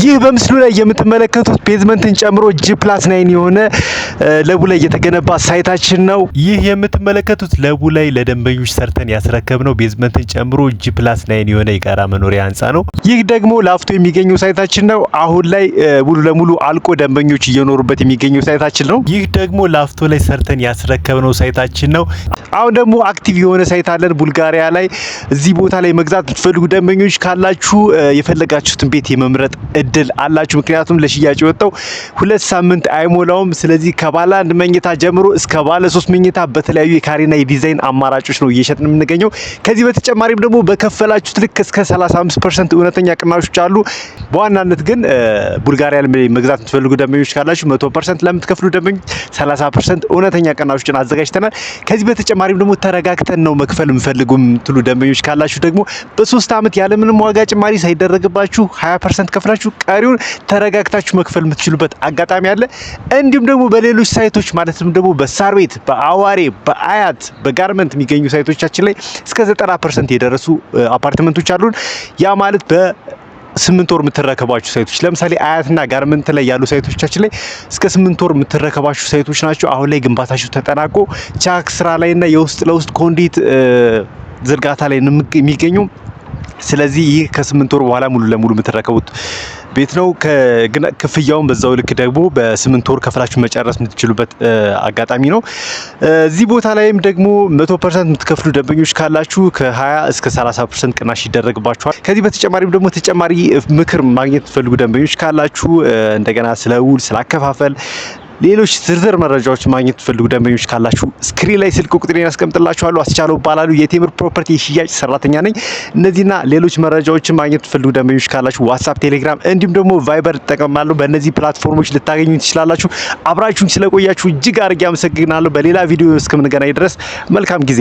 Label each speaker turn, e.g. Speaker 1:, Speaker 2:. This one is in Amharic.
Speaker 1: ይህ በምስሉ ላይ የምትመለከቱት ቤዝመንትን ጨምሮ G+9 የሆነ ለቡ ላይ የተገነባ ሳይታችን ነው። ይህ የምትመለከቱት ለቡ ላይ ለደንበኞች ሰርተን ያስረከብነው ቤዝመንትን ጨምሮ G+9 የሆነ የጋራ መኖሪያ ህንጻ ነው። ይህ ደግሞ ላፍቶ የሚገኘው ሳይታችን ነው። አሁን ላይ ሙሉ ለሙሉ አልቆ ደንበኞች እየኖሩበት የሚገኘው ሳይታችን ነው። ይህ ደግሞ ላፍቶ ላይ ሰርተን ያስረከብነው ሳይታችን ነው። አሁን ደግሞ አክቲቭ የሆነ ሳይት አለን ቡልጋሪያ ላይ። እዚህ ቦታ ላይ መግዛት የምትፈልጉ ደንበኞች ካላችሁ የፈለጋችሁትን ቤት የመምረጥ እድል አላችሁ። ምክንያቱም ለሽያጭ የወጣው 2 ሳምንት አይሞላውም። ስለዚህ ከባለ 1 መኝታ ጀምሮ እስከ ባለ 3 መኝታ በተለያዩ የካሬና የዲዛይን አማራጮች ነው እየሸጥን የምንገኘው። ከዚህ በተጨማሪም ደግሞ በከፈላችሁት ልክ እስከ 35% እውነተኛ ቅናሾች አሉ። በዋናነት ግን ቡልጋሪያ ላይ መግዛት የምትፈልጉ ደንበኞች ካላችሁ 100% ለምትከፍሉ ደንበኞች 30% እውነተኛ ቅናሾችን አዘጋጅተናል። ከዚህ በተጨማሪም ደግሞ ተረጋግተን ነው መክፈል የምፈልጉ የምትሉ ደንበኞች ካላችሁ ደግሞ በ3 አመት ያለምንም ዋጋ ጭማሪ ሳይደረግባችሁ 20% ከፍላችሁ ቀሪውን ተረጋግታችሁ መክፈል የምትችሉበት አጋጣሚ አለ። እንዲሁም ደግሞ በሌሎች ሳይቶች ማለትም ደግሞ በሳር ቤት፣ በአዋሬ፣ በአያት፣ በጋርመንት የሚገኙ ሳይቶቻችን ላይ እስከ 90% የደረሱ አፓርትመንቶች አሉን። ያ ማለት በ8 ወር የምትረከባችሁ ሳይቶች ለምሳሌ አያትና ጋርመንት ላይ ያሉ ሳይቶቻችን ላይ እስከ 8 ወር የምትረከባችሁ ሳይቶች ናቸው። አሁን ላይ ግንባታቸው ተጠናቆ ቻክ ስራ ላይና የውስጥ ለውስጥ ኮንዲት ዝርጋታ ላይ የሚገኙ። ስለዚህ ይህ ከ8 ወር በኋላ ሙሉ ለሙሉ የምትረከቡት ቤት ነው። ክፍያውን በዛው ልክ ደግሞ በ8 ወር ከፍላችሁ መጨረስ የምትችሉበት አጋጣሚ ነው። እዚህ ቦታ ላይም ደግሞ 100% የምትከፍሉ ደንበኞች ካላችሁ ከ20 እስከ 30% ቅናሽ ይደረግባችኋል። ከዚህ በተጨማሪም ደግሞ ተጨማሪ ምክር ማግኘት የምትፈልጉ ደንበኞች ካላችሁ እንደገና ስለ ውል፣ ስለ አከፋፈል ሌሎች ዝርዝር መረጃዎች ማግኘት ትፈልጉ ደንበኞች ካላችሁ ስክሪን ላይ ስልክ ቁጥሬን አስቀምጥላችኋለሁ። አስቻለው እባላለሁ። የቴምር ፕሮፐርቲ የሽያጭ ሰራተኛ ነኝ። እነዚህና ሌሎች መረጃዎችን ማግኘት ትፈልጉ ደንበኞች ካላችሁ ዋትስአፕ፣ ቴሌግራም እንዲሁም ደግሞ ቫይበር ተጠቀማለሁ። በእነዚህ ፕላትፎርሞች ልታገኙ ትችላላችሁ። አብራችሁን ስለቆያችሁ እጅግ አድርጌ አመሰግናለሁ። በሌላ ቪዲዮ እስከምንገናኝ ድረስ መልካም ጊዜ